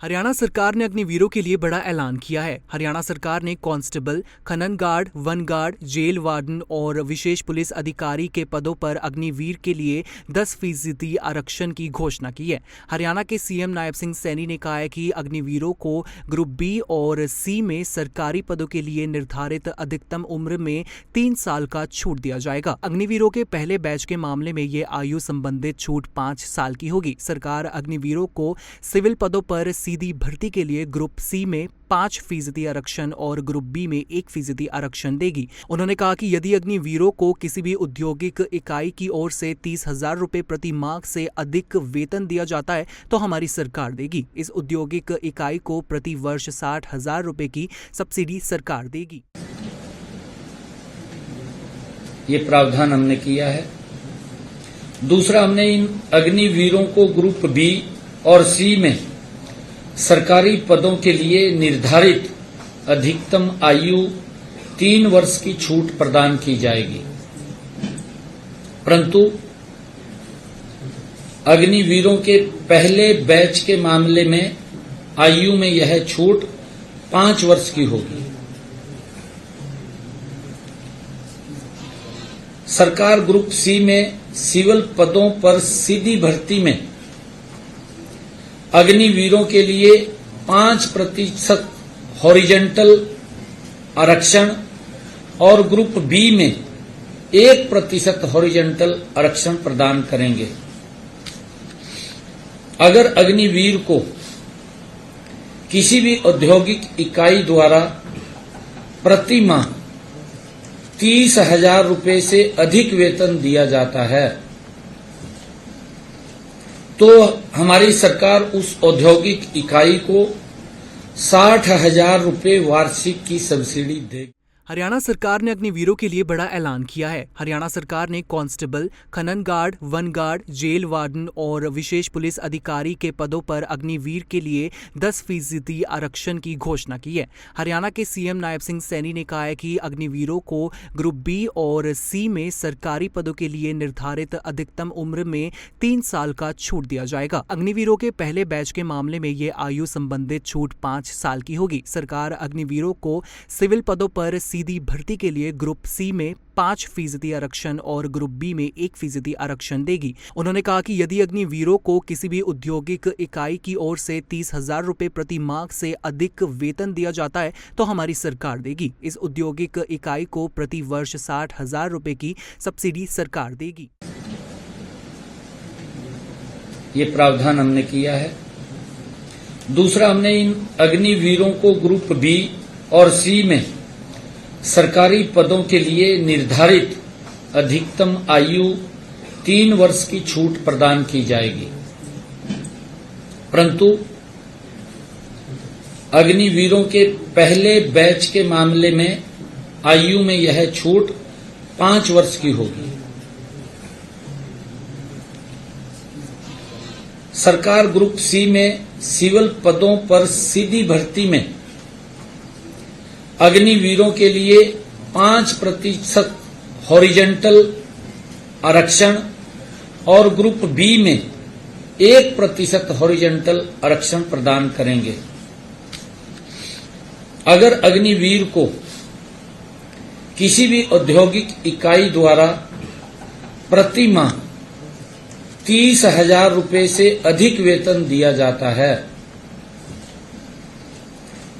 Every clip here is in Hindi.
हरियाणा सरकार ने अग्निवीरों के लिए बड़ा ऐलान किया है। हरियाणा सरकार ने कांस्टेबल, खनन गार्ड, वन गार्ड, जेल वार्डन और विशेष पुलिस अधिकारी के पदों पर अग्निवीर के लिए 10% आरक्षण की घोषणा की है। हरियाणा के सीएम नायब सिंह सैनी ने कहा है कि अग्निवीरों को ग्रुप बी और सी में सरकारी पदों के लिए निर्धारित अधिकतम उम्र में 3 साल का छूट दिया जाएगा। अग्निवीरों के पहले बैच के मामले में ये आयु संबंधित छूट 5 साल की होगी। सरकार अग्निवीरों को सिविल पदों पर सीधी भर्ती के लिए ग्रुप सी में 5% आरक्षण और ग्रुप बी में 1% आरक्षण देगी। उन्होंने कहा कि यदि अग्निवीरों को किसी भी औद्योगिक इकाई की ओर से 30,000 रुपए प्रति माह से अधिक वेतन दिया जाता है तो हमारी सरकार देगी। इस औद्योगिक इकाई को प्रति वर्ष 60,000 रुपए की सब्सिडी सरकार देगी। ये प्रावधान हमने किया है। दूसरा, हमने इन अग्निवीरों को ग्रुप बी और सी में सरकारी पदों के लिए निर्धारित अधिकतम आयु 3 वर्ष की छूट प्रदान की जाएगी, परंतु अग्निवीरों के पहले बैच के मामले में आयु में यह छूट 5 वर्ष की होगी। सरकार ग्रुप सी में सिविल पदों पर सीधी भर्ती में अग्निवीरों के लिए 5% हॉरिजेंटल आरक्षण और ग्रुप बी में 1% हॉरिजेंटल आरक्षण प्रदान करेंगे। अगर अग्निवीर को किसी भी औद्योगिक इकाई द्वारा प्रति माह 30,000 रुपए से अधिक वेतन दिया जाता है तो हमारी सरकार उस औद्योगिक इकाई को 60,000 रुपए वार्षिक की सब्सिडी देगी। हरियाणा सरकार ने अग्निवीरों के लिए बड़ा ऐलान किया है। हरियाणा सरकार ने कांस्टेबल, खनन गार्ड, वन गार्ड, जेल वार्डन और विशेष पुलिस अधिकारी के पदों पर अग्निवीर के लिए 10% आरक्षण की घोषणा की है। हरियाणा के सीएम नायब सिंह सैनी ने कहा है कि अग्निवीरों को ग्रुप बी और सी में सरकारी पदों के लिए निर्धारित अधिकतम उम्र में 3 साल का छूट दिया जाएगा। अग्निवीरों के पहले बैच के मामले में ये आयु संबंधित छूट 5 साल की होगी। सरकार अग्निवीरों को सिविल पदों पर सीधी भर्ती के लिए ग्रुप सी में 5% आरक्षण और ग्रुप बी में 1% आरक्षण देगी। उन्होंने कहा कि यदि अग्निवीरों को किसी भी औद्योगिक इकाई की ओर से 30,000 रुपए प्रति माह से अधिक वेतन दिया जाता है तो हमारी सरकार देगी। इस औद्योगिक इकाई को प्रति वर्ष 60,000 रुपए की सब्सिडी सरकार देगी। ये प्रावधान हमने किया है। दूसरा, हमने इन अग्निवीरों को ग्रुप बी और सी में सरकारी पदों के लिए निर्धारित अधिकतम आयु 3 वर्ष की छूट प्रदान की जाएगी, परंतु अग्निवीरों के पहले बैच के मामले में आयु में यह छूट 5 वर्ष की होगी। सरकार ग्रुप सी में सिविल पदों पर सीधी भर्ती में अग्निवीरों के लिए 5% हॉरिजेंटल आरक्षण और ग्रुप बी में 1% हॉरिजेंटल आरक्षण प्रदान करेंगे। अगर अग्निवीर को किसी भी औद्योगिक इकाई द्वारा प्रति माह 30,000 रुपए से अधिक वेतन दिया जाता है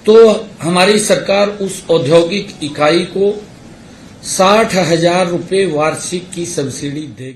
तो हमारी सरकार उस औद्योगिक इकाई को 60,000 रुपए वार्षिक की सब्सिडी देगी।